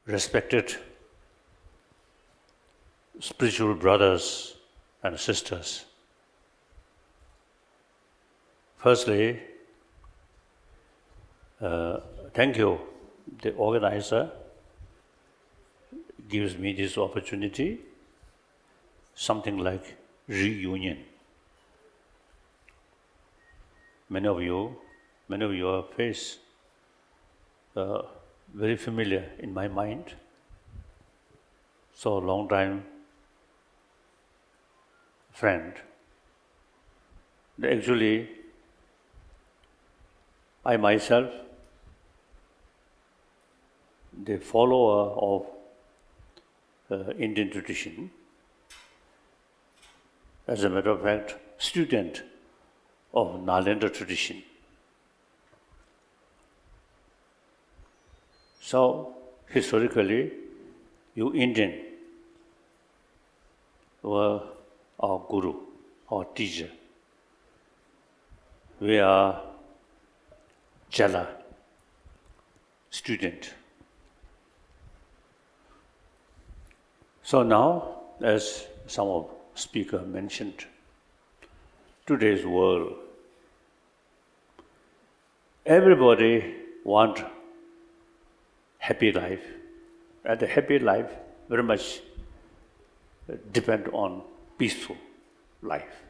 respected spiritual brothers and sisters. Firstly, thank you. The organizer gives me this opportunity, something like reunion. Many of your face very familiar in my mind. So long time friend. Actually, I myself, the follower of Indian tradition, as a matter of fact, student of Nalanda tradition. So, historically, you Indian were our guru, our teacher. We are Jala, student. So now, as some of speaker mentioned, today's world, everybody want happy life, and the happy life very much depend on peaceful life.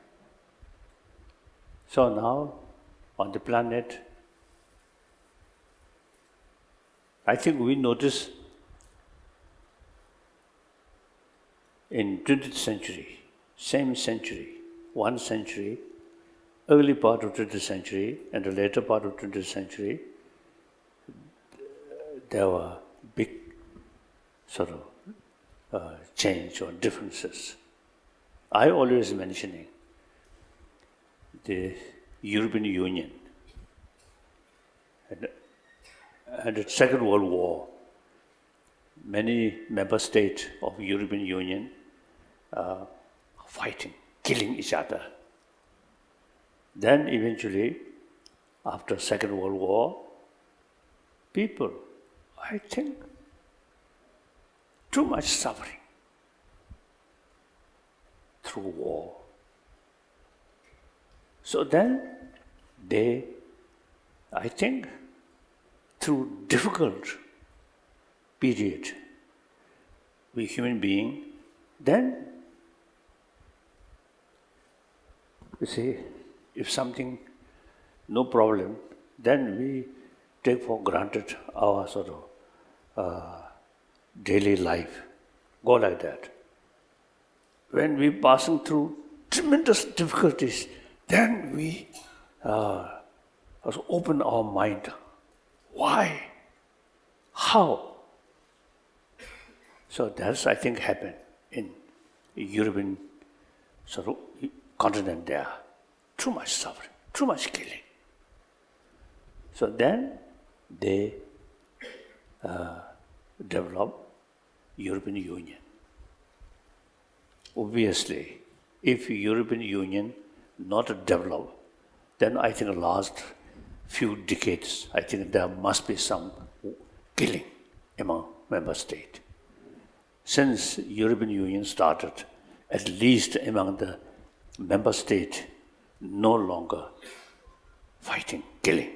So now, on the planet, I think we notice in 20th century, same century, one century, early part of 20th century and the later part of 20th century, there were big sort of change or differences. I always mentioning the European Union and the Second World War. Many member states of European Union fighting, killing each other. Then eventually, after Second World War, people, I think, too much suffering through war. So then they, I think, through difficult period, we human being, then, you see, if something, no problem, then we take for granted our sort of daily life, go like that. When we passing through tremendous difficulties, then we also open our mind. Why? How? So that's, I think, happened in European sort of continent there. Too much suffering, too much killing. So then they developed European Union. Obviously, if European Union not developed, then I think the last few decades, I think there must be some killing among member states. Since European Union started, at least among the member states, no longer fighting, killing.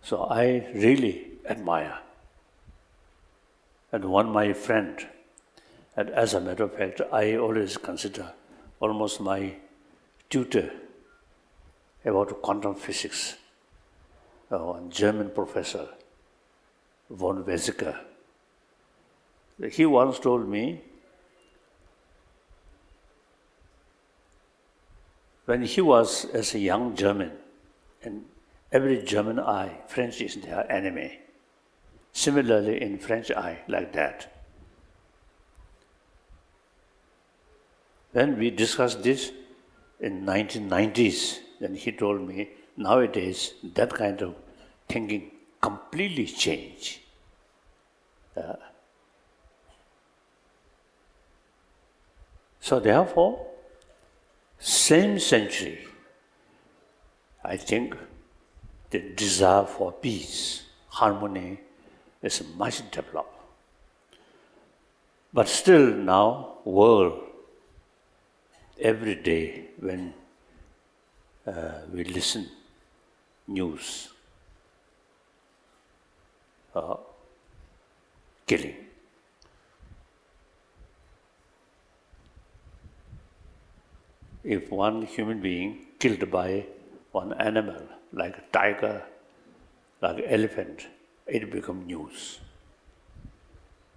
So I really admire. And one my friend, and as a matter of fact, I always consider almost my tutor about quantum physics, a German professor, von Weizsäcker. He once told me, when he was as a young German, and every German eye, French is their enemy. Similarly, in French eye, like that. When we discussed this in 1990s, then he told me, nowadays, that kind of thinking completely changed. So therefore, same century, I think the desire for peace, harmony, is much developed. But still now, world, every day when we listen news, killing. If one human being killed by one animal, like a tiger, like an elephant, it becomes news.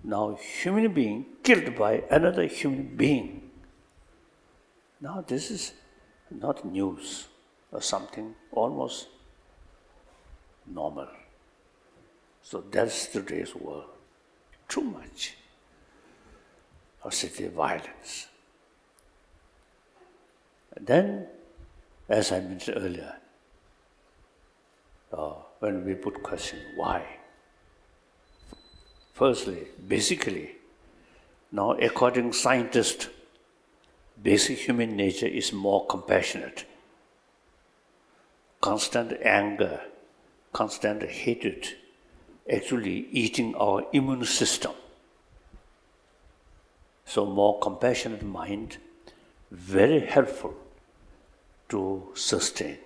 Now human being killed by another human being. Now this is not news or something almost normal. So that's today's world. Too much of city violence. And then, as I mentioned earlier, when we put question, why? Firstly, basically, now according to scientists, basic human nature is more compassionate. Constant anger, constant hatred, actually eating our immune system. So more compassionate mind, very helpful to sustain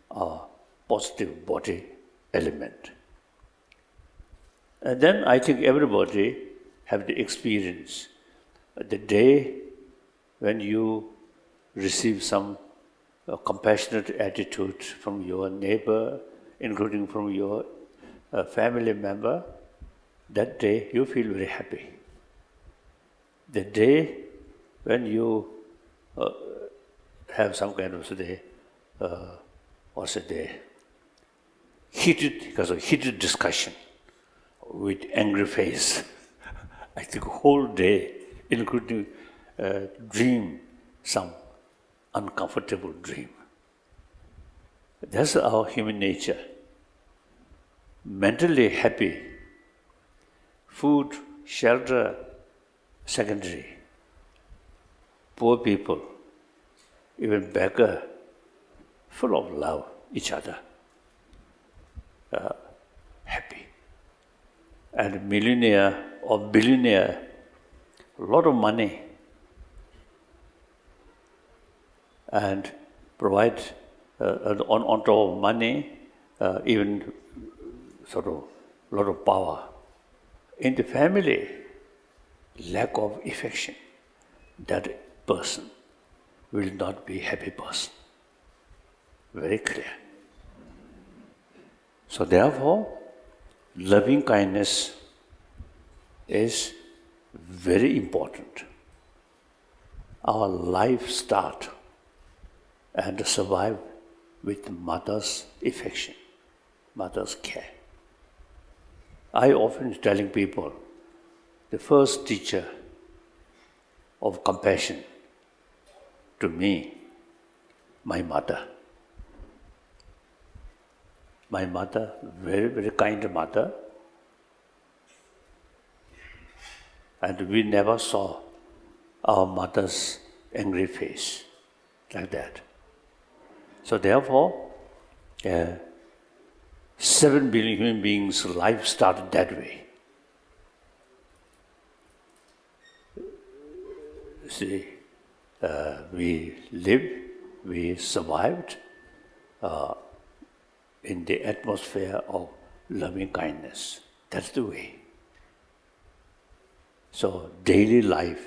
our positive body element. And then I think everybody have the experience. The day when you receive some compassionate attitude from your neighbor, including from your family member, that day you feel very happy. The day when you have some kind of heated discussion with angry face, I think whole day, including dream some uncomfortable dream. That's our human nature. Mentally happy, food, shelter, secondary. Poor people, even beggar, full of love, each other, happy. And millionaire or billionaire, a lot of money, and provide on top of money, even sort of a lot of power. In the family, lack of affection, that person will not be a happy person. Very clear. So therefore, loving kindness is very important. Our life start and survive with mother's affection, mother's care. I often telling people, the first teacher of compassion to me, my mother. My mother, very, very kind mother. And we never saw our mother's angry face like that. So therefore, 7 billion human beings' life started that way. See, we lived, we survived in the atmosphere of loving kindness. That's the way. So daily life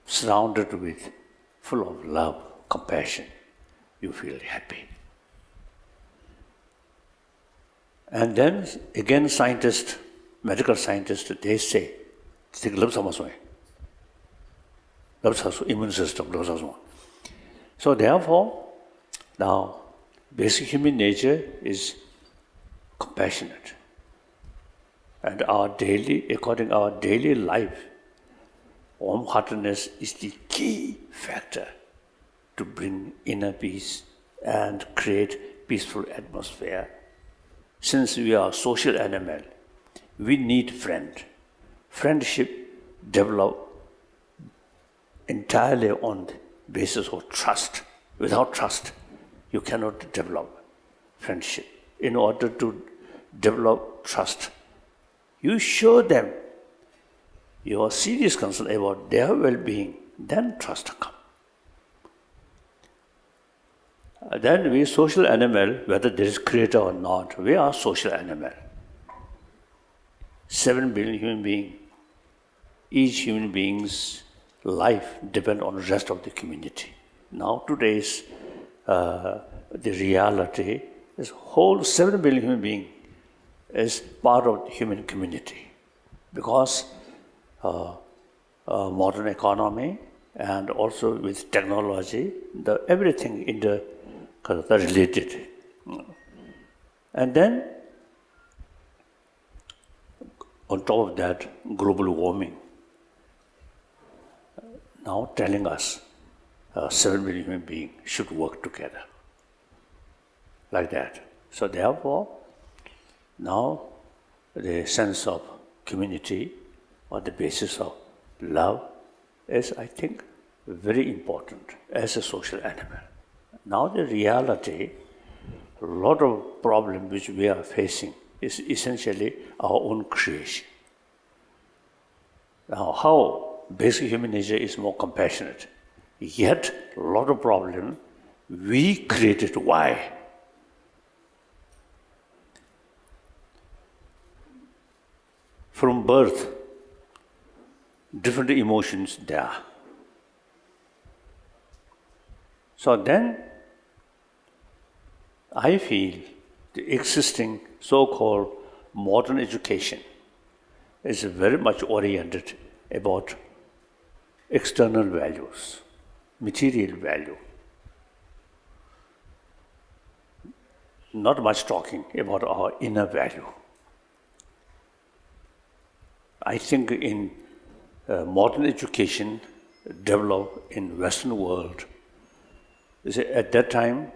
surrounded with full of love, compassion, you feel happy. And then again scientists, medical scientists, they say, immune system. So therefore, now basic human nature is compassionate. And according to our daily life, warm-heartedness is the key factor to bring inner peace and create peaceful atmosphere. Since we are social animal, we need friend. Friendship develop entirely on the basis of trust. Without trust, you cannot develop friendship. In order to develop trust, you show them your serious concern about their well-being, then trust comes. Then we social animal, whether there is creator or not, we are social animal. 7 billion human beings. Each human being's life depends on the rest of the community. Now today's the reality is whole 7 billion human beings is part of the human community because modern economy and also with technology, everything in the related. And then on top of that, global warming now telling us 7 billion human beings should work together. Like that. So therefore, now the sense of community on the basis of love is, I think, very important as a social animal. Now the reality, a lot of problems which we are facing is essentially our own creation. Now how basic human nature is more compassionate, yet a lot of problems we created. Why? From birth, different emotions there. So then, I feel the existing so-called modern education is very much oriented about external values, material value. Not much talking about our inner value. I think in modern education developed in Western world, at that time,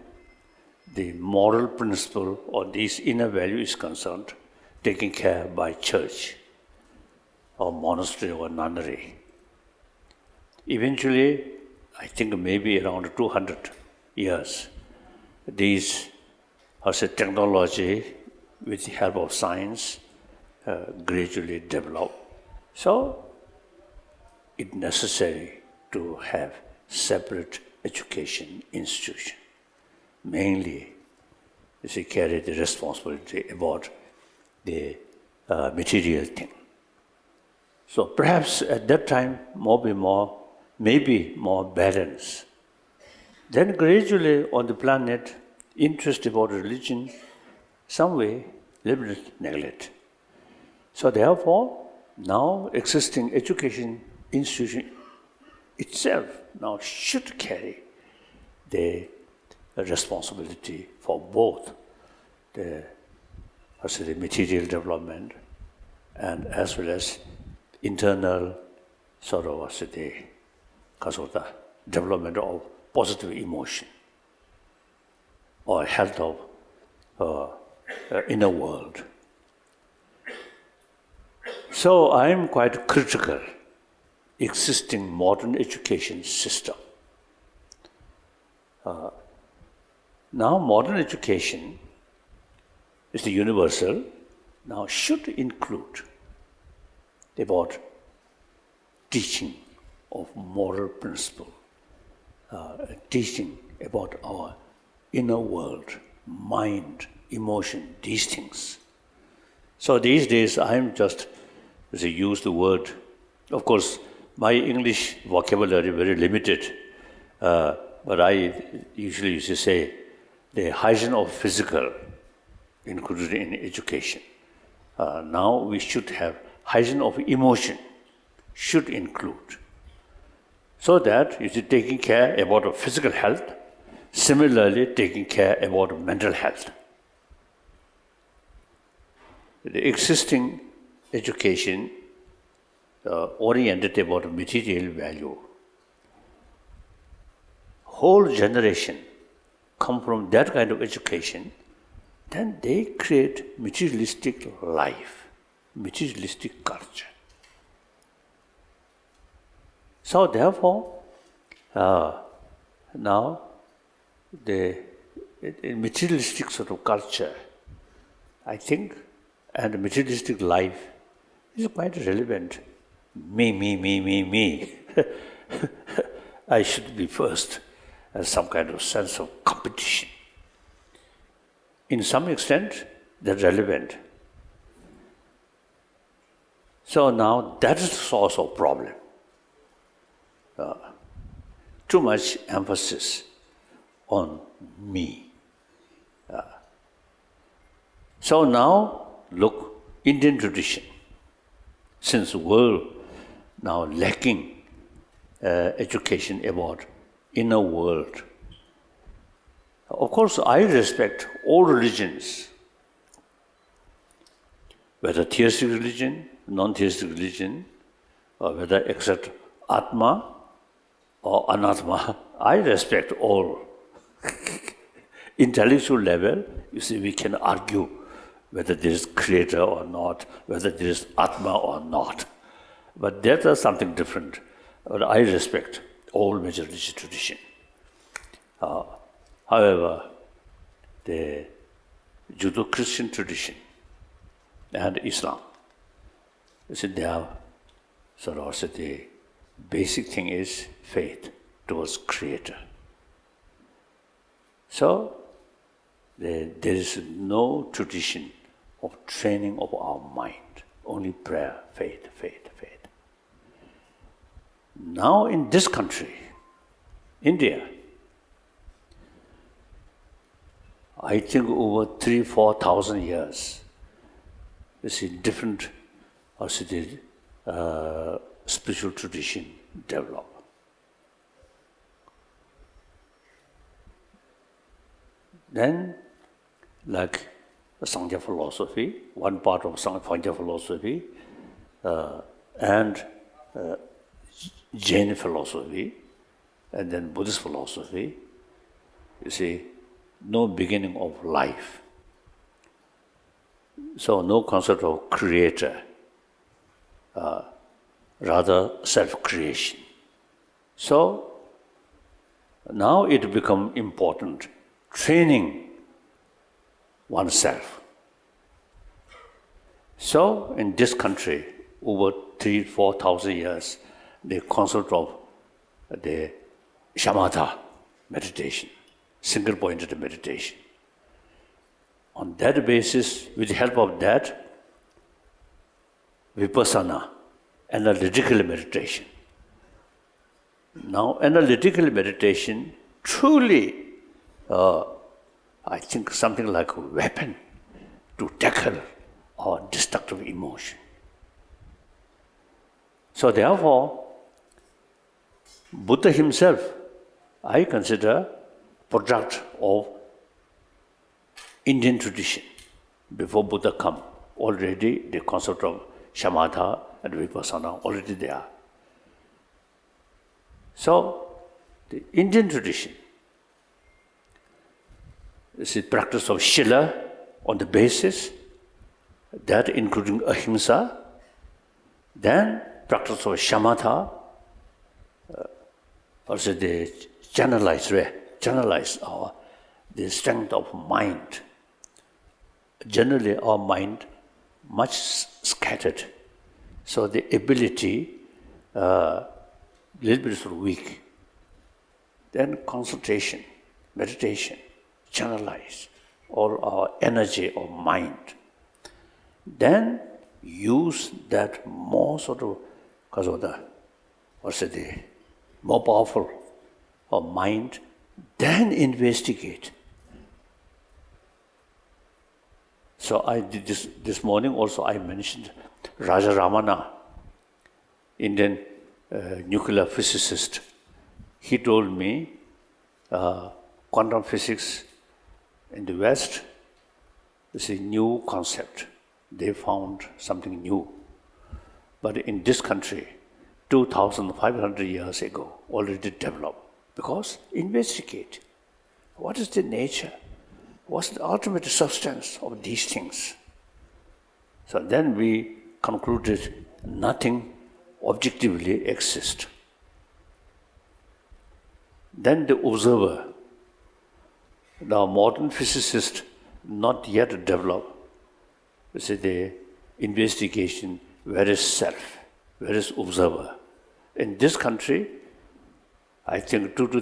the moral principle or this inner value is concerned, taken care by church or monastery or nunnery. Eventually, I think maybe around 200 years, these, technology with the help of science gradually developed. So, it's necessary to have separate education institution. Mainly, carry the responsibility about the material thing. So perhaps at that time, maybe more balance. Then gradually on the planet, interest about religion, some way, little bit neglect. So therefore, now existing education institution itself now should carry the responsibility for both the material development and as well as internal the development of positive emotion or health of inner world. So I am quite critical existing modern education system. Now modern education is the universal, now should include about teaching of moral principle, teaching about our inner world, mind, emotion, these things. So these days I am just, as I use the word, of course my English vocabulary very limited, but I usually used to say the hygiene of physical included in education. Now we should have hygiene of emotion should include. So that you see taking care about physical health, similarly taking care about mental health. The existing education oriented about material value. Whole generation come from that kind of education, then they create materialistic life, materialistic culture. So therefore, now the materialistic sort of culture, I think, and materialistic life is quite relevant. Me. I should be first, as some kind of sense of competition. In some extent, they're relevant. So now that is the source of problem. Too much emphasis on me. So now, look, Indian tradition, since the world now lacking education about inner world. Of course, I respect all religions, whether theistic religion, non-theistic religion, or whether except Atma or Anatma. I respect all. Intellectual level, you see, we can argue whether there is creator or not, whether there is Atma or not. But that is something different. But I respect all major religious tradition. However, the Judeo-Christian tradition and Islam, you see, they have sort of also the basic thing is faith towards Creator. So there is no tradition of training of our mind, only prayer, faith. Now in this country, India, I think over 3,000-4,000 years, you see different spiritual tradition develop. Then, like Sangha philosophy, one part of Sangha philosophy, and Jain philosophy, and then Buddhist philosophy, you see, no beginning of life. So no concept of creator, rather self-creation. So now it becomes important, training oneself. So in this country, over 3,000-4,000 years, the concept of the shamatha meditation, single-pointed meditation. On that basis, with the help of that, vipassana, analytical meditation. Now, analytical meditation truly, I think, something like a weapon to tackle our destructive emotion. So therefore, Buddha himself, I consider, product of Indian tradition. Before Buddha come, already the concept of shamatha and vipassana already there. So, the Indian tradition is the practice of Shila on the basis, that including ahimsa, then practice of shamatha, also the channelize the strength of mind. Generally, our mind much scattered, so the ability little bit sort of weak. Then concentration, meditation, channelize all our energy of mind. Then use that more sort of, because of the more powerful of mind, then investigate. So I did this morning also. I mentioned Raja Ramana, Indian nuclear physicist. He told me quantum physics in the West is a new concept. They found something new. But in this country, 2,500 years ago, already developed. Because investigate. What is the nature? What's the ultimate substance of these things? So then we concluded nothing objectively exists. Then the observer, the modern physicist, not yet developed, the investigation where is self? Where is observer? In this country, I think 2,000 to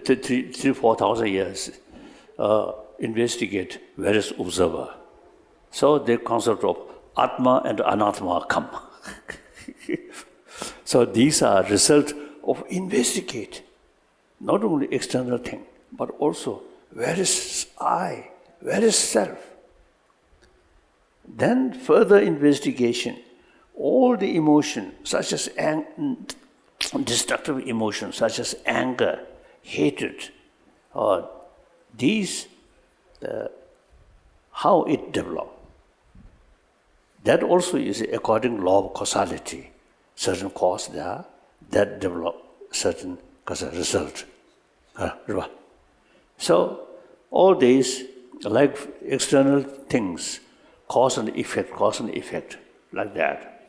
3,000, 4,000 years, investigate where is observer. So the concept of Atma and Anatma come. So these are result of investigate, not only external thing, but also where is I, where is self? Then further investigation, all the emotion, such as destructive emotions, such as anger, hatred, these, how it develop. That also is according to law of causality. Certain cause there that develop certain result. So all these, like external things, cause and effect, like that.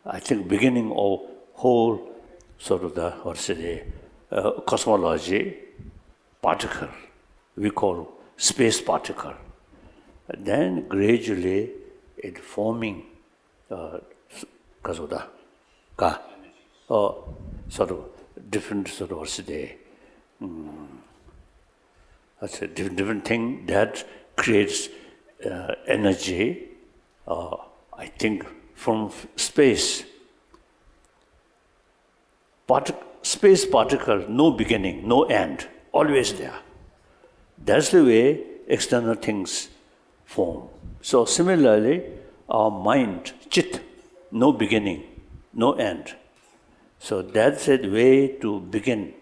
I think beginning of whole sort of the cosmology, particle, we call space particle. Then gradually it forming sort of different sort of different thing that creates energy. I think from space. Space particle, no beginning, no end, always there. That's the way external things form. So similarly, our mind, chit, no beginning, no end. So that's a way to begin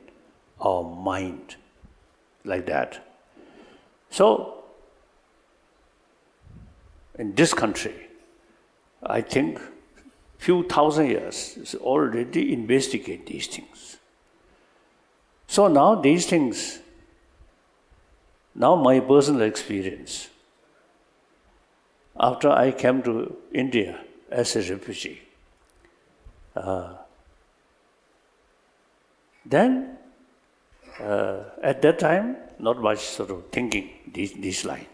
our mind, like that. So, in this country, I think few thousand years is already investigate these things. So now these things, now my personal experience, after I came to India as a refugee, then at that time, not much sort of thinking this line.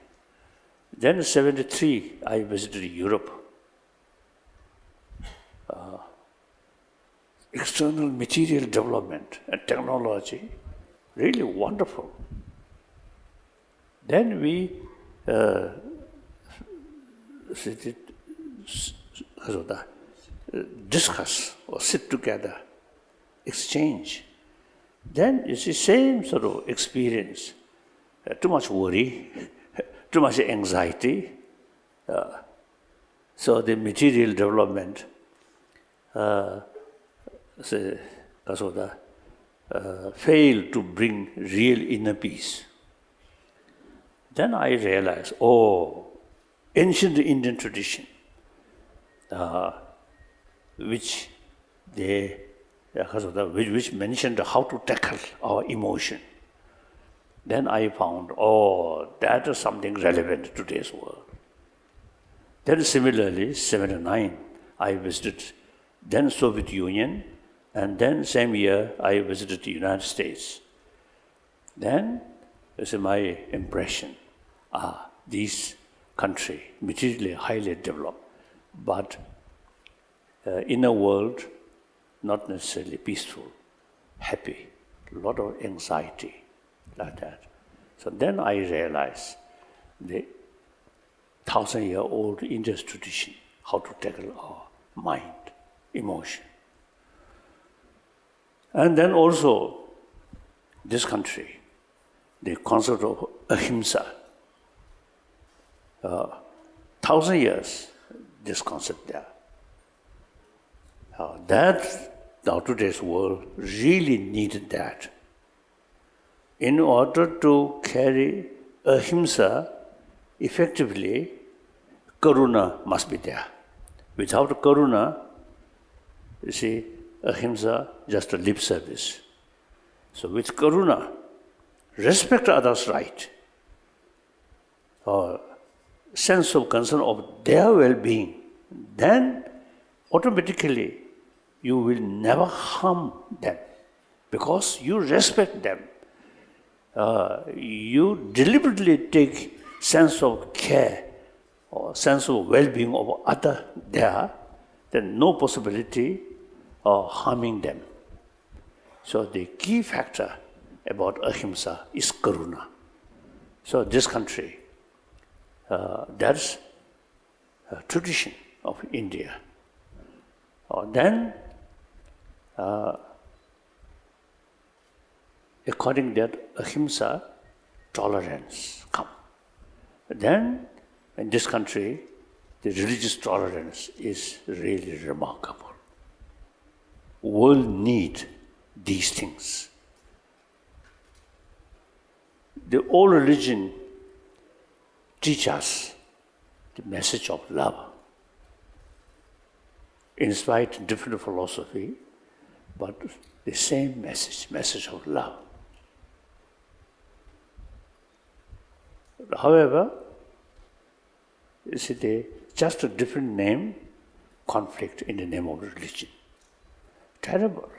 Then in 1973, I visited Europe. External material development and technology, really wonderful. Then we discuss or sit together, exchange. Then you see same sort of experience, too much worry, too much anxiety. So the material development failed to bring real inner peace. Then I realized, ancient Indian tradition, which mentioned how to tackle our emotion. Then I found, that is something relevant to today's world. Then similarly, 1979, I visited then Soviet Union, and then same year I visited the United States. Then, this is my impression, this country, materially highly developed, but in a world not necessarily peaceful, happy, a lot of anxiety, like that. So then I realized the 1,000-year-old Indian tradition, how to tackle our mind, emotion. And then also, this country, the concept of ahimsa. 1,000 years, this concept there. That, now today's world really needed that. In order to carry ahimsa effectively, karuna must be there. Without karuna, you see, ahimsa just a lip service. So with karuna, respect others' right, sense of concern of their well-being, then automatically you will never harm them because you respect them. You deliberately take sense of care or sense of well-being of other there, then no possibility of harming them. So the key factor about ahimsa is karuna. So this country, that's a tradition of India. Then, according to that, ahimsa, tolerance come. Then, in this country, the religious tolerance is really remarkable. World need these things. The old religion teach us the message of love. In spite of different philosophy, but the same message of love. However, you see, just a different name, conflict in the name of religion. Terrible.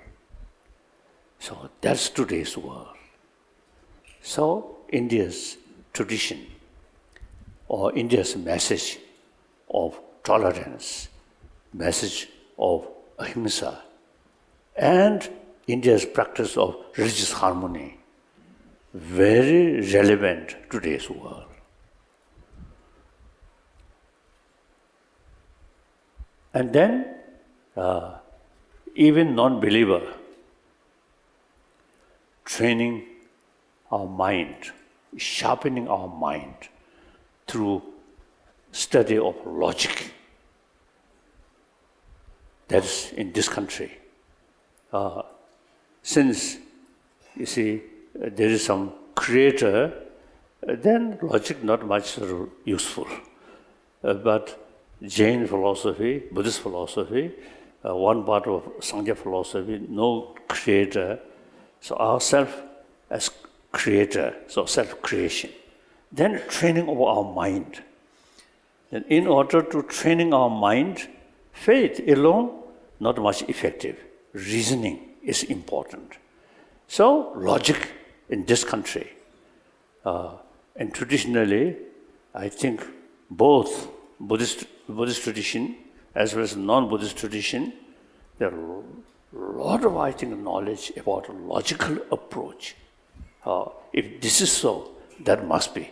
So that's today's world. So India's tradition or India's message of tolerance, message of ahimsa, and India's practice of religious harmony, very relevant to today's world. And then, even non-believer, training our mind, sharpening our mind through study of logic. That's in this country. Since, you see, there is some creator, then logic not much useful. But Jain philosophy, Buddhist philosophy, one part of Sangha philosophy, no creator. So ourself as creator, so self-creation. Then training of our mind. And in order to training our mind, faith alone not much effective. Reasoning is important. So logic in this country, and traditionally, I think both Buddhist tradition as well as non-Buddhist tradition, there are a lot of, I think, knowledge about a logical approach. If this is so, that must be.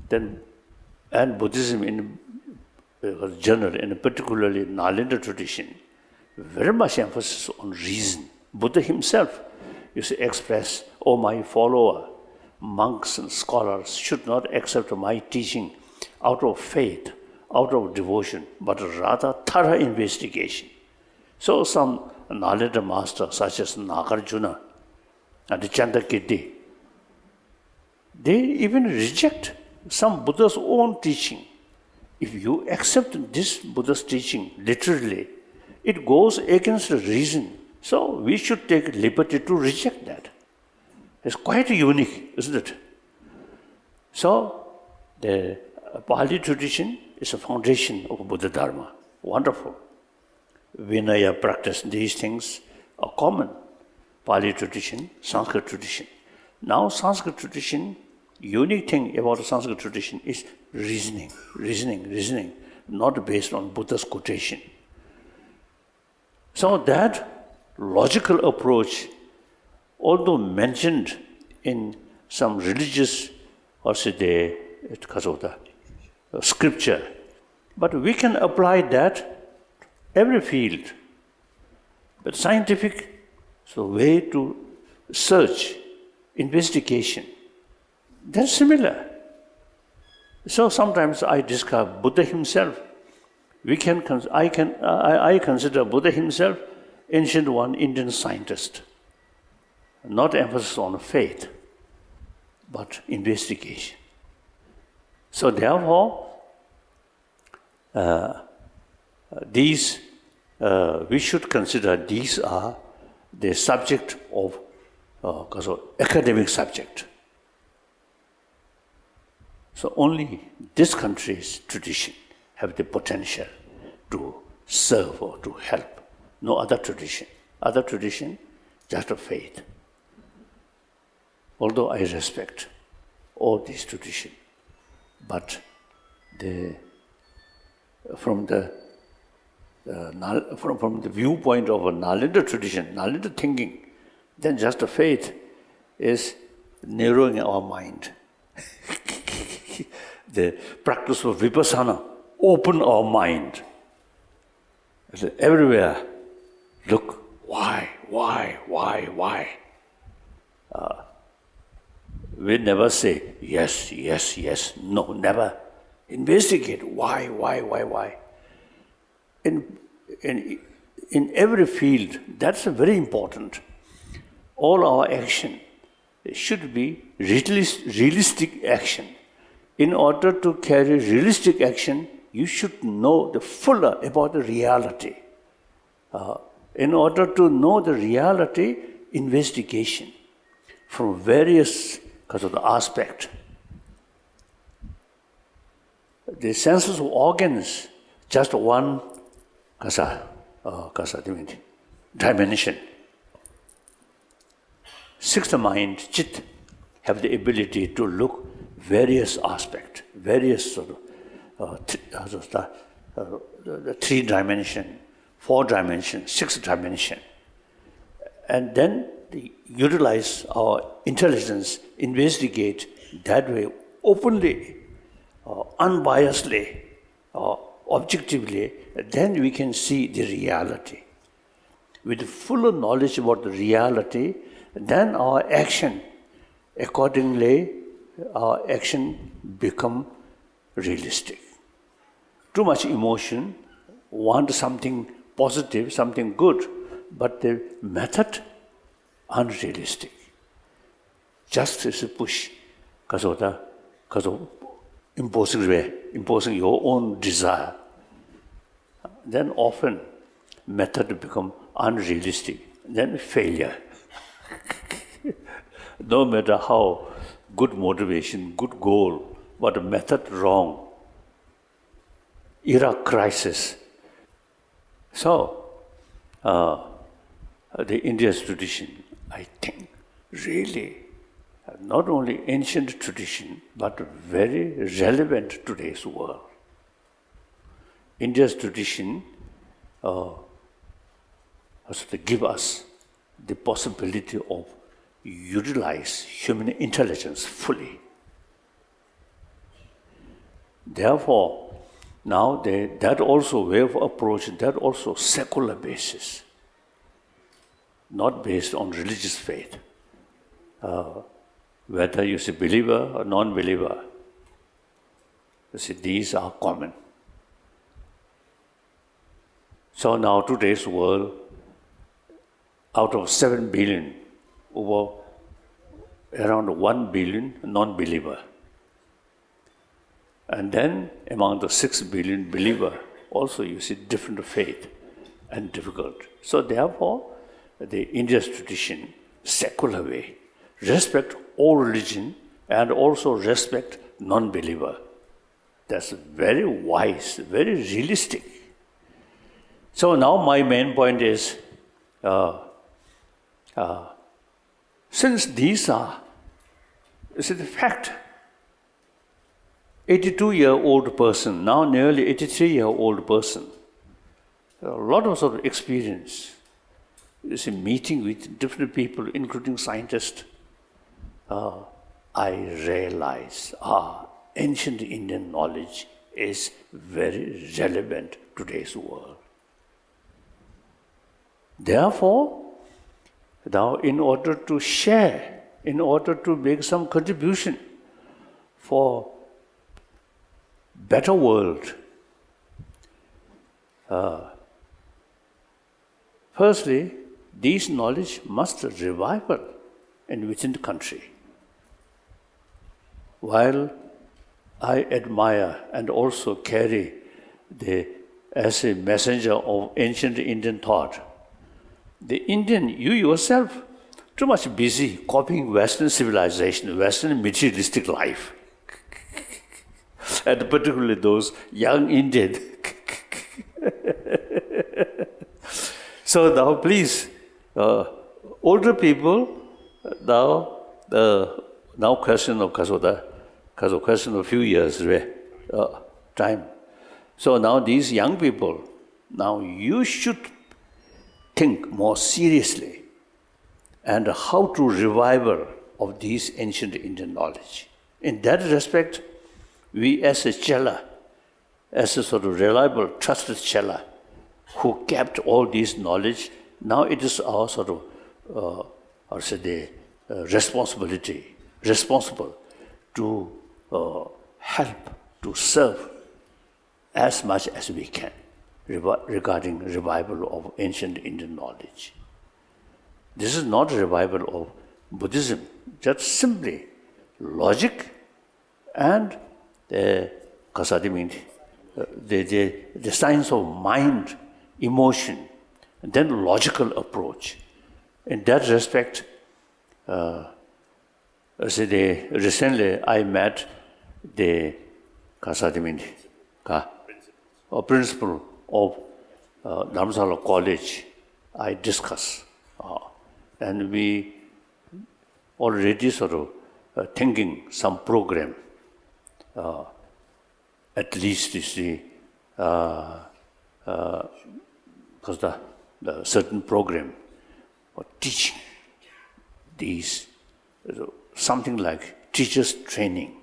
Then, and Buddhism in general, and particularly Nalanda tradition, very much emphasis on reason. Buddha himself used to express, "Oh, my follower, monks and scholars should not accept my teaching out of faith, out of devotion, but rather thorough investigation." So some Nalanda masters, such as Nagarjuna and Chandakirti, they even reject some Buddha's own teaching. If you accept this Buddha's teaching literally, it goes against the reason. So we should take liberty to reject that. It's quite unique, isn't it? So the Pali tradition is a foundation of Buddha Dharma. Wonderful. Vinaya practice, these things are common. Pali tradition, Sanskrit tradition. Now Sanskrit tradition, unique thing about the Sanskrit tradition is reasoning, not based on Buddha's quotation. So that logical approach, although mentioned in some religious, or say the scripture, but we can apply that every field. But scientific, so way to search, investigation, they're similar. So sometimes I discover Buddha himself. I consider Buddha himself ancient one Indian scientist. Not emphasis on faith, but investigation. So therefore, we should consider these are the subject of academic subject. So only this country's tradition have the potential to serve or to help. No other tradition. Other tradition, just a faith. Although I respect all these traditions. But from the viewpoint of a Nalanda tradition, Nalanda thinking, then just a faith is narrowing our mind. The practice of vipassana open our mind. Everywhere, look, why? We never say yes, no, never. Investigate why. In every field, that's very important. All our action should be realistic action. In order to carry realistic action, you should know the fuller about the reality. In order to know the reality, investigation from various because of the aspect. The senses of organs, just one dimension. Sixth mind, chit, have the ability to look various aspects, various sort of the 3 dimension, 4 dimension, 6 dimension, and then utilize our intelligence, investigate that way openly, unbiasedly, objectively. Then we can see the reality. With fuller knowledge about the reality, then our action, accordingly, our action become realistic. Too much emotion, want something positive, something good, but the method unrealistic. Just as a push, because of imposing your own desire. Then often method become unrealistic. Then failure. No matter how good motivation, good goal, but the method wrong. Iraq crisis. So, the India's tradition, I think, really, not only ancient tradition, but very relevant to today's world. India's tradition has to give us the possibility of utilize human intelligence fully. Therefore, now that also way of approach, that also secular basis, not based on religious faith. Whether you say believer or non-believer, you see, these are common. So now today's world, out of 7 billion, over around 1 billion non-believer. And then among the 6 billion believer, also you see different faith and difficult. So therefore, the India's tradition, secular way, respect all religion and also respect non-believer. That's very wise, very realistic. So now my main point is, since these are, this is the fact, 82-year-old person, now nearly 83-year-old person, a lot of sort of experience. You see, meeting with different people, including scientists, I realize ancient Indian knowledge is very relevant to today's world. Therefore, now in order to share, in order to make some contribution for better world, firstly, these knowledge must revival and within the country. While I admire and also carry as a messenger of ancient Indian thought, the Indian, you yourself, too much busy copying Western civilization, Western materialistic life. And particularly those young Indian. So now please, older people, now question of Kasoda, because of question of a few years time. So now these young people, now you should think more seriously and how to revival of these ancient Indian knowledge. In that respect, we as a chela, as a sort of reliable, trusted chela, who kept all this knowledge, now it is our sort of, responsible to help, to serve as much as we can regarding revival of ancient Indian knowledge. This is not a revival of Buddhism, just simply logic and the science of mind, emotion, and then logical approach. In that respect, recently I met the principal of Dharamsala College. I discussed, and we already sort of thinking some program. At least you see, because the certain program for teaching these, something like teachers training,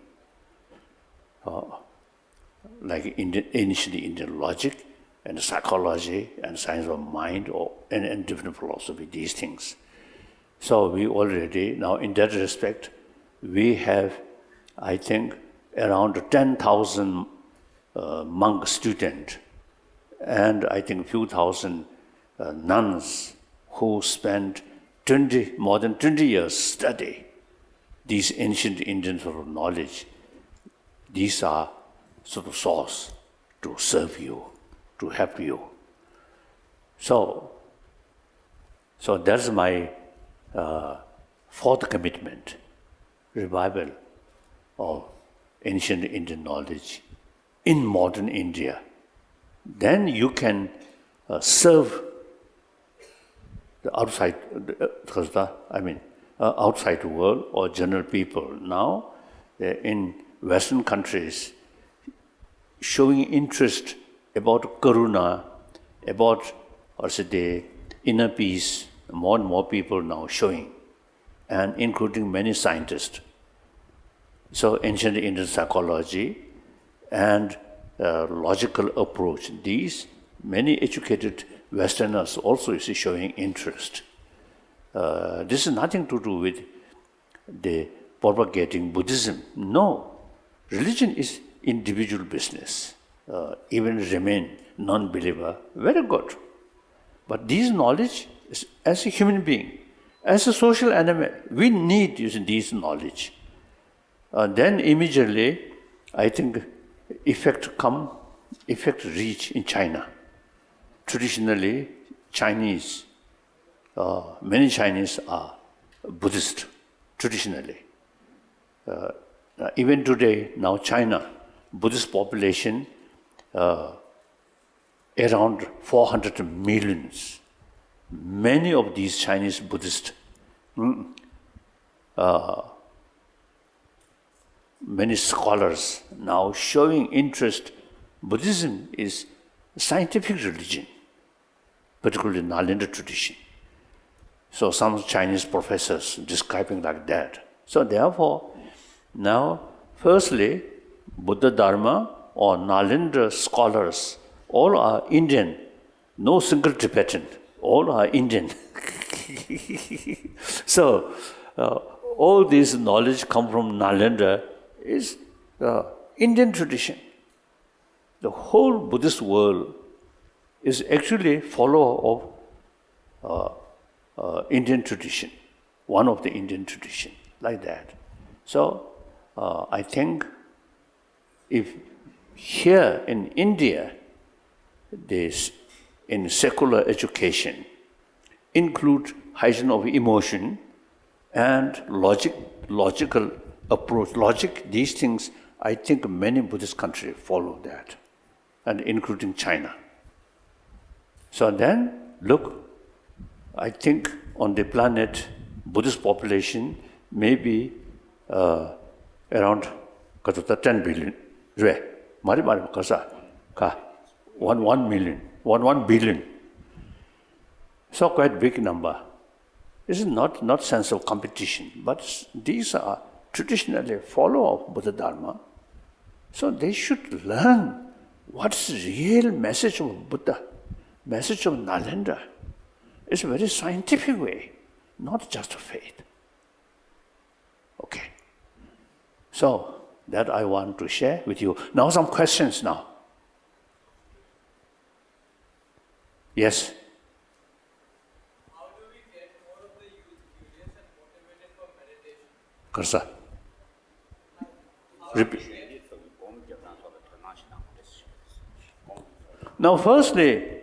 like ancient Indian logic and psychology and science of mind and different philosophy, these things. So we already, now in that respect, we have, I think, around 10,000 monk students and I think few thousand nuns who spent more than 20 years study these ancient Indian sort of knowledge. These are sort of source to serve you, to help you. So that's my fourth commitment, revival of ancient Indian knowledge in modern India. Then you can serve the outside, outside world or general people. Now, in Western countries, showing interest about karuna, about the inner peace, more and more people now showing, and including many scientists. So ancient Indian psychology and logical approach, these many educated Westerners also is showing interest. This is nothing to do with the propagating Buddhism. No, religion is individual business. Even remain non-believer, very good. But this knowledge, is, as a human being, as a social animal, we need using this knowledge. Then immediately, I think, effect reach in China. Traditionally, Chinese, many Chinese are Buddhist, traditionally. Even today, now China, Buddhist population, around 400 millions. Many of these Chinese Buddhists, many scholars now showing interest. Buddhism is scientific religion, particularly Nalanda tradition. So some Chinese professors describing like that. So therefore, now, firstly, Buddha Dharma or Nalanda scholars, all are Indian, no single Tibetan, all are Indian. So, all this knowledge come from Nalanda is Indian tradition. The whole Buddhist world is actually follower of Indian tradition, one of the Indian tradition, like that. So, I think if here in India, this in secular education include hygiene of emotion and logical approach. Logic, these things, I think many Buddhist countries follow that, and including China. So then, look, I think on the planet, Buddhist population may be around 그것도 10 billion. 왜? 말이 가서 가 1 million, 1 billion. So quite big number. This is not sense of competition, but these are traditionally follower of Buddha Dharma. So they should learn what's the real message of Buddha, message of Nalendra. It's a very scientific way, not just faith. Okay. So that I want to share with you. Now some questions now. Yes? How do we get more of the youth curious and motivated for meditation? Karsa. Repeat. Now firstly,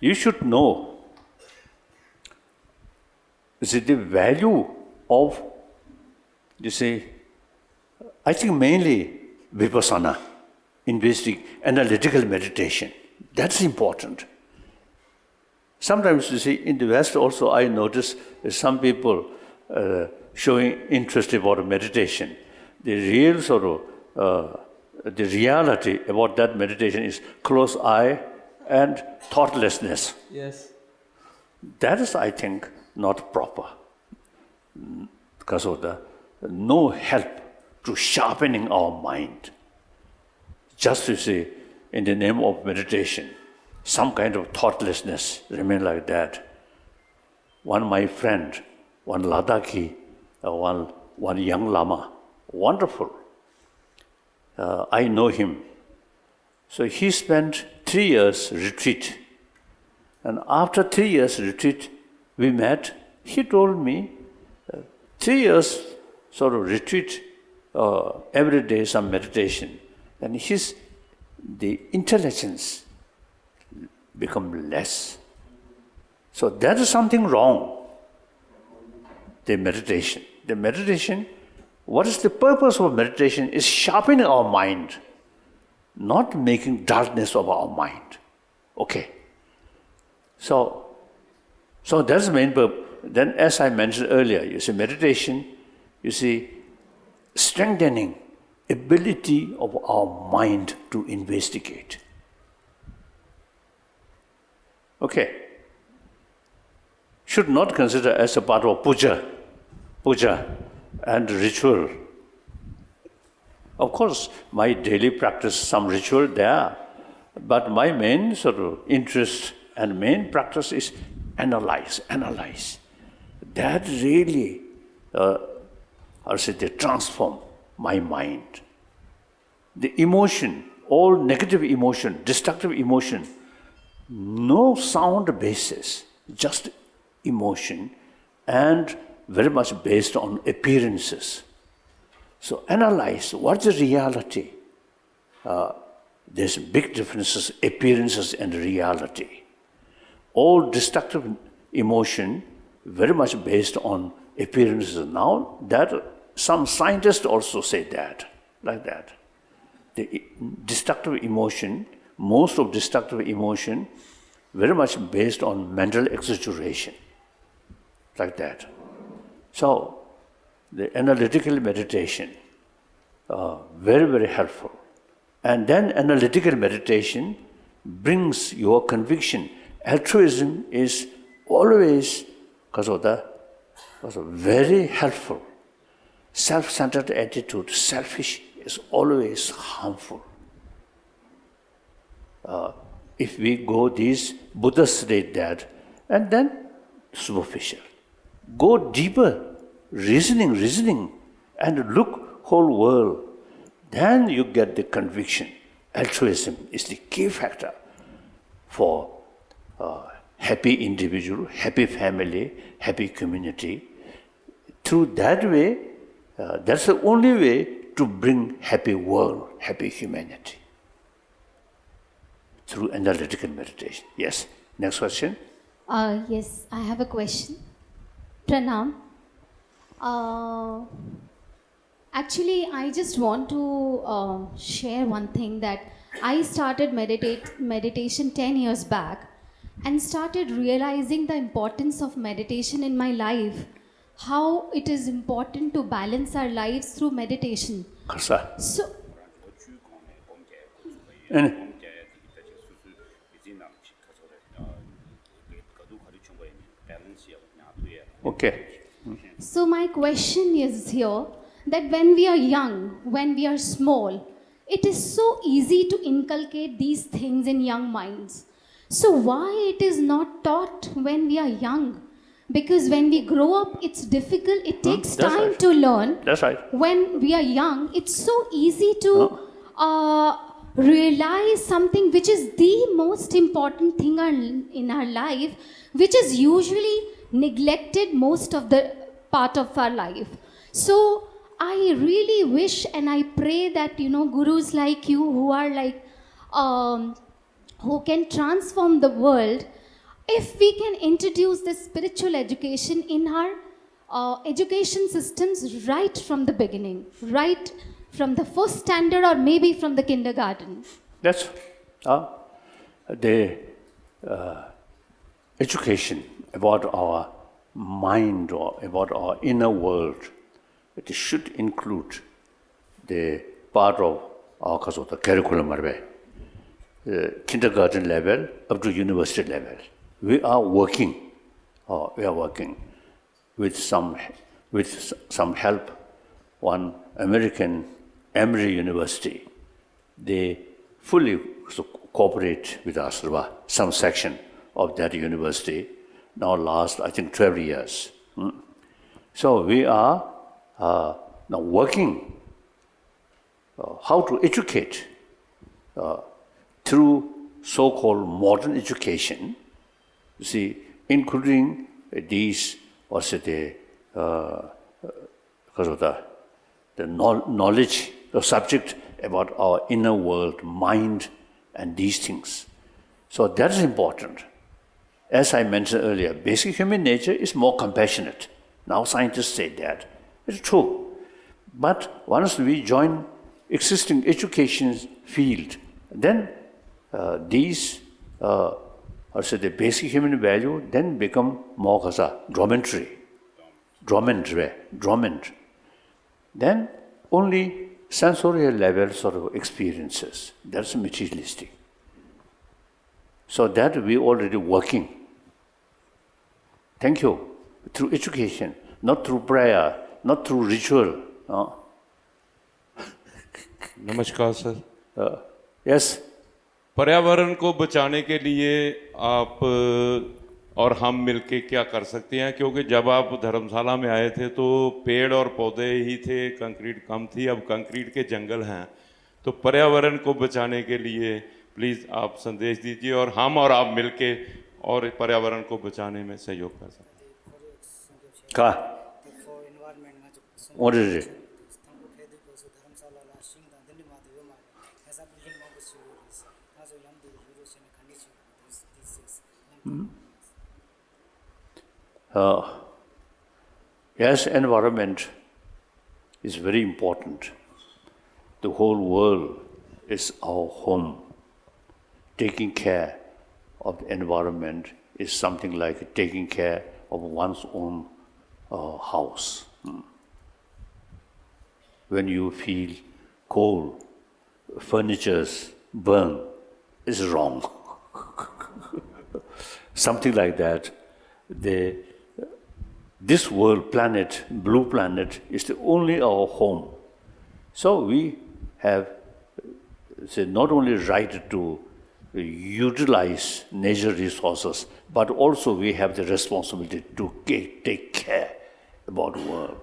you should know the value of, I think mainly vipassana, analytical meditation. That's important. Sometimes, in the West also I notice some people showing interest about meditation. The real the reality about that meditation is closed eye and thoughtlessness. Yes. That is, I think, not proper. Because of the no help to sharpening our mind. Just in the name of meditation, some kind of thoughtlessness remain like that. One my friend, one Ladakhi, one young Lama, wonderful. I know him. So he spent 3 years retreat. And after 3 years retreat, we met. He told me, 3 years retreat, every day some meditation. And the intelligence become less. So that is something wrong. The meditation, what is the purpose of meditation is sharpening our mind, not making darkness of our mind. Okay. So that's the main purpose. Then as I mentioned earlier, meditation, strengthening ability of our mind to investigate. Okay. Should not consider as a part of puja and ritual. Of course, my daily practice, some ritual there, but my main interest and main practice is analyze. That really, they transform my mind. The emotion, all negative emotion, destructive emotion, no sound basis, just emotion, and very much based on appearances. So analyze what's the reality. There's big differences, appearances and reality. All destructive emotion very much based on appearances. Now that some scientists also say that, like that. The destructive emotion, most of destructive emotion, very much based on mental exaggeration, like that. So the analytical meditation, very, very helpful. And then analytical meditation brings your conviction. Altruism is always very helpful. Self-centered attitude, selfish, is always harmful. If we go this Buddha state that, and then superficial. Go deeper, reasoning, and look whole world. Then you get the conviction. Altruism is the key factor for happy individual, happy family, happy community. Through that way, that's the only way to bring happy world, happy humanity. Through analytical meditation. Yes. Next question. Yes, I have a question. Pranam. Actually, I just want to share one thing that I started meditation 10 years back and started realizing the importance of meditation in my life how it is important to balance our lives through meditation. 그래서 So, okay. so my question is here that when we are young, when we are small, it is so easy to inculcate these things in young minds. So why it is not taught when we are young? Because when we grow up, it's difficult. It takes That's time right. to learn. That's right. When we are young, it's so easy to realize something which is the most important thing in our life, which is usually neglected most of the part of our life. So I really wish and I pray that gurus like you who are like who can transform the world, if we can introduce this spiritual education in our education systems right from the beginning, right from the first standard or maybe from the kindergarten. That's the education about our mind or about our inner world. It should include the part of our the curriculum, kindergarten level up to university level. We are working with some help. One American Emory University, they fully cooperate with us, some section of that university, now last, I think, 12 years. So we are now working how to educate through so-called modern education, you see, including these, the knowledge, the subject about our inner world, mind, and these things. So that is important. As I mentioned earlier, basic human nature is more compassionate. Now scientists say that. It's true. But once we join existing education field, then these, the basic human value then become more dormant. Then only sensorial level sort of experiences. That's materialistic. So that we already working. Thank you. Through education, not through prayer, not through ritual. नमस्कार sir. Yes. पर्यावरण को बचाने के लिए आप और हम मिलके क्या कर सकते हैं, क्योंकि जब आप धर्मशाला में आए थे तो पेड़ और पौधे ही थे, कंक्रीट कम थी, अब कंक्रीट के जंगल हैं। तो पर्यावरण को बचाने के लिए प्लीज़ आप संदेश दीजिए और हम और आप मिलके और पर्यावरण को बचाने में सहयोग कर सकते हैं। What is it? Yes, environment is very important. The whole world is our home. Taking care of the environment is something like taking care of one's own house. When you feel cold, furnitures burn, is wrong. Something like that. This world, planet, blue planet, is the only our home. So we have not only right to utilize nature resources, but also we have the responsibility to take care about the world.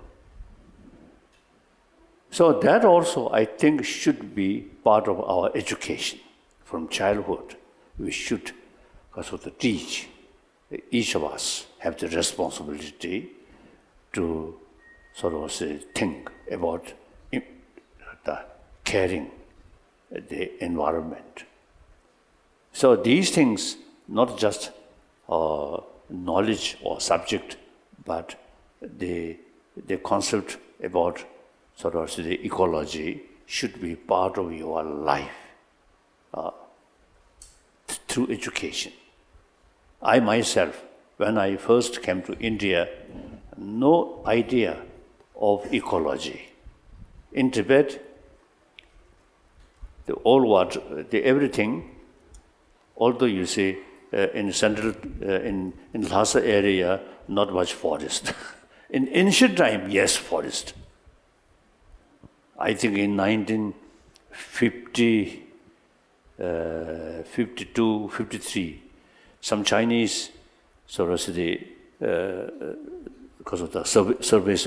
So that also, I think, should be part of our education. From childhood, we should teach. Each of us have the responsibility to think about caring the environment. So these things, not just knowledge or subject, but the concept about the ecology should be part of your life through education. I myself, when I first came to India, no idea of ecology. In Tibet, the all water, the everything, although you see in central, in Lhasa area, not much forest. In ancient time, yes, forest. I think in 1950, 52, 53, some Chinese sort of the because of the survey,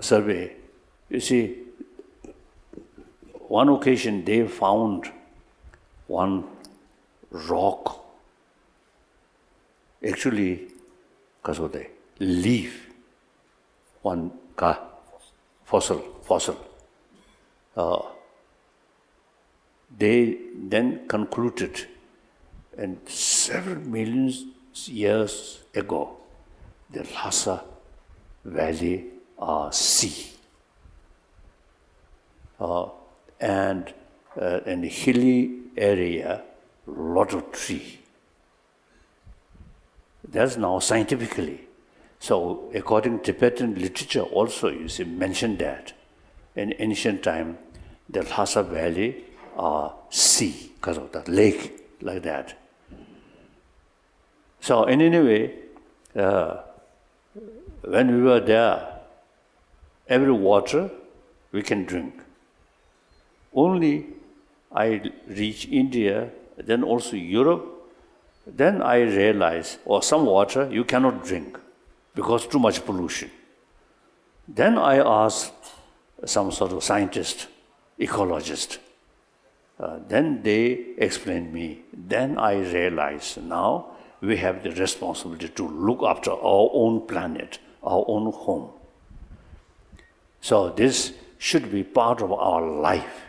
survey. You see, one occasion they found one rock, actually, because of the leaf, one fossil. They then concluded, and several millions years ago, the Lhasa Valley sea. And in the hilly area, lot of tree. That's now scientifically. So according to Tibetan literature also, you see, mentioned that in ancient time, the Lhasa Valley sea, because of that lake, like that. So in any way, when we were there, every water we can drink. Only I reach India, then also Europe, then I realize, some water you cannot drink because too much pollution. Then I asked some sort of scientist, ecologist. Then they explained me. Then I realized now we have the responsibility to look after our own planet, our own home. So this should be part of our life.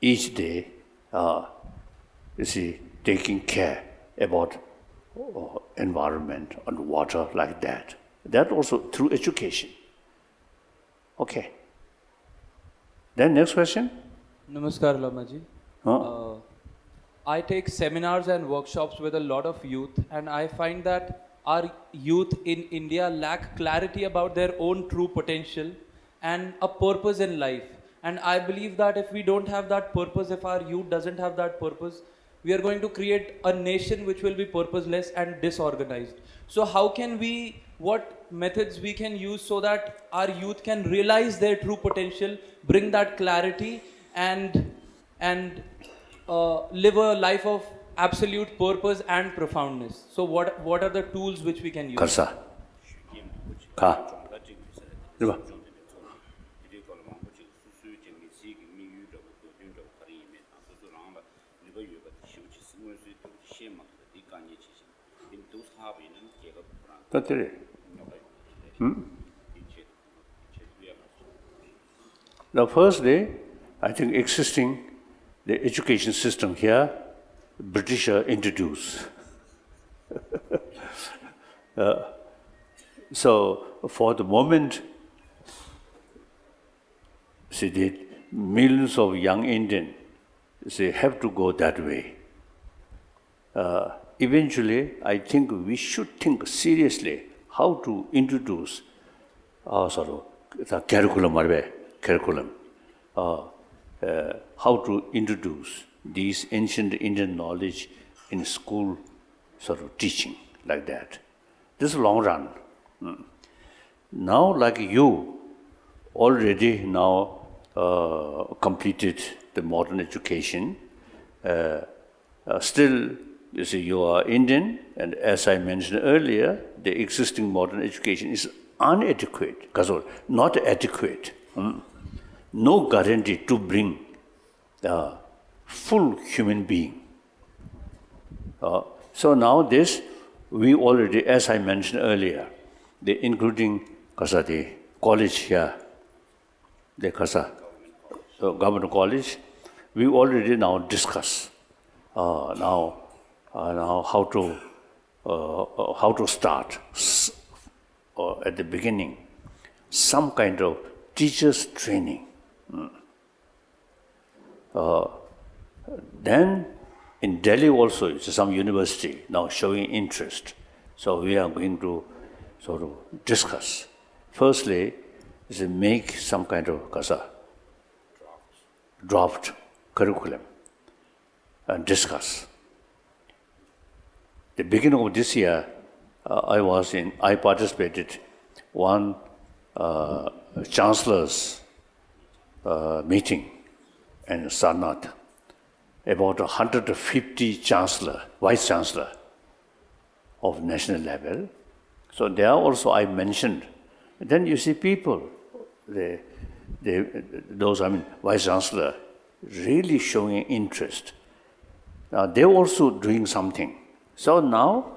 Each day, you see, taking care about environment and water like that. That also through education. Okay. Then next question. Namaskar, Lamaji. I take seminars and workshops with a lot of youth, and I find that our youth in India lack clarity about their own true potential and a purpose in life. And I believe that if we don't have that purpose, if our youth doesn't have that purpose, we are going to create a nation which will be purposeless and disorganized. So how can we, what methods we can use so that our youth can realize their true potential, bring that clarity, and live a life of absolute purpose and profoundness? So what are the tools which we can use? Karsa. Ka. Riba. The first day, I think existing the education system here, British introduced. So for the moment, see, the millions of young Indians, they have to go that way. Eventually, I think we should think seriously how to introduce sort of the curriculum, how to introduce these ancient Indian knowledge in school sort of teaching like that. This is long run. Now, like you, already now completed the modern education, still, you see, you are Indian, and as I mentioned earlier, the existing modern education is inadequate, because not adequate. No guarantee to bring the full human being. So now this, we already, as I mentioned earlier, including the college here, the government college, we already now discuss now how to start at the beginning some kind of teachers training. Then In Delhi also, it's some university now showing interest. So we are going to sort of discuss. Firstly, is to make some kind of draft curriculum and discuss. The beginning of this year, I participated one chancellor's meeting in Sarnath. About 150 vice chancellor of national level. So there also I mentioned. Then you see people, vice chancellor, really showing interest. Now they're also doing something. So now,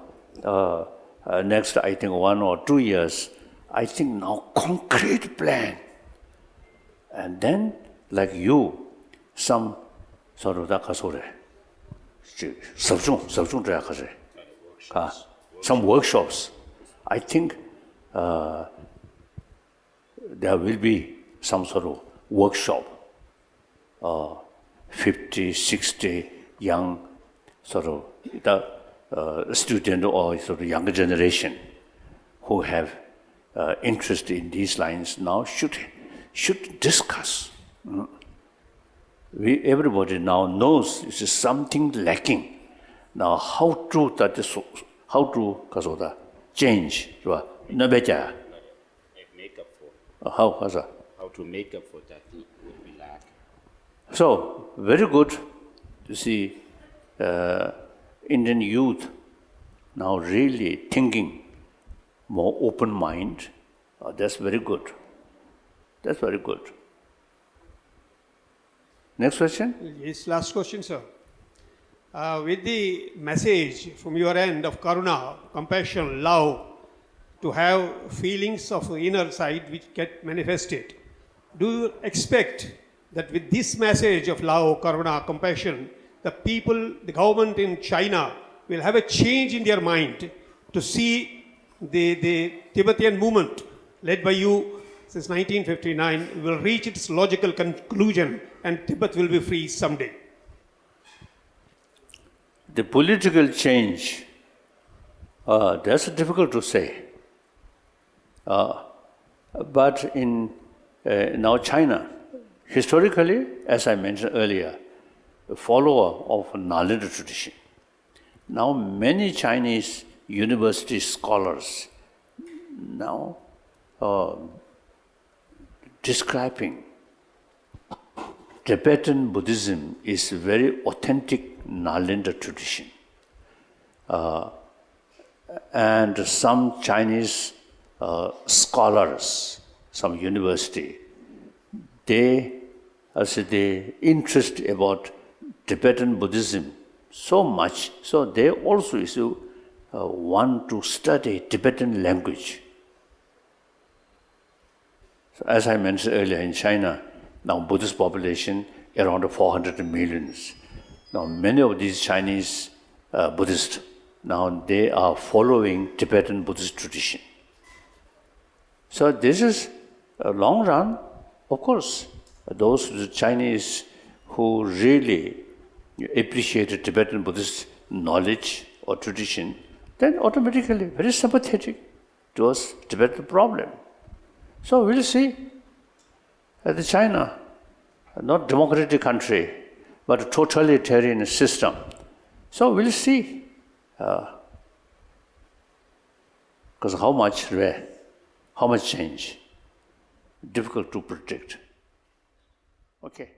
next I think 1 or 2 years, I think now concrete plan. And then, like you, some sort of some workshops. I think there will be some sort of workshop, 50, 60 young sort of student or sort of younger generation who have interest in these lines now should discuss. Everybody now knows this is something lacking. Now how to change, right? No better. Make up for. How To make up for that would be lack. So very good to see Indian youth now really thinking more open mind. That's very good. That's very good. Next question? Yes, last question, sir. With the message from your end of karuna, compassion, love, to have feelings of the inner side which get manifested, do you expect that with this message of love, karuna, compassion, the people, the government in China will have a change in their mind to see the Tibetan movement led by you since 1959 will reach its logical conclusion and Tibet will be free someday? The political change, that's difficult to say. But in now China, historically, as I mentioned earlier, a follower of Nalanda tradition. Now many Chinese university scholars now describing Tibetan Buddhism is a very authentic Nalanda tradition. And some Chinese scholars, some university, they interest about Tibetan Buddhism so much, so they also want to study Tibetan language. So as I mentioned earlier, in China, now Buddhist population around 400 millions. Now many of these Chinese Buddhists, now they are following Tibetan Buddhist tradition. So this is a long run, of course. Those Chinese who really appreciate Tibetan Buddhist knowledge or tradition, then automatically very sympathetic towards Tibetan problem. So we'll see. China, not democratic country, but a totalitarian system. So we'll see. Because how much change? Difficult to predict. Okay.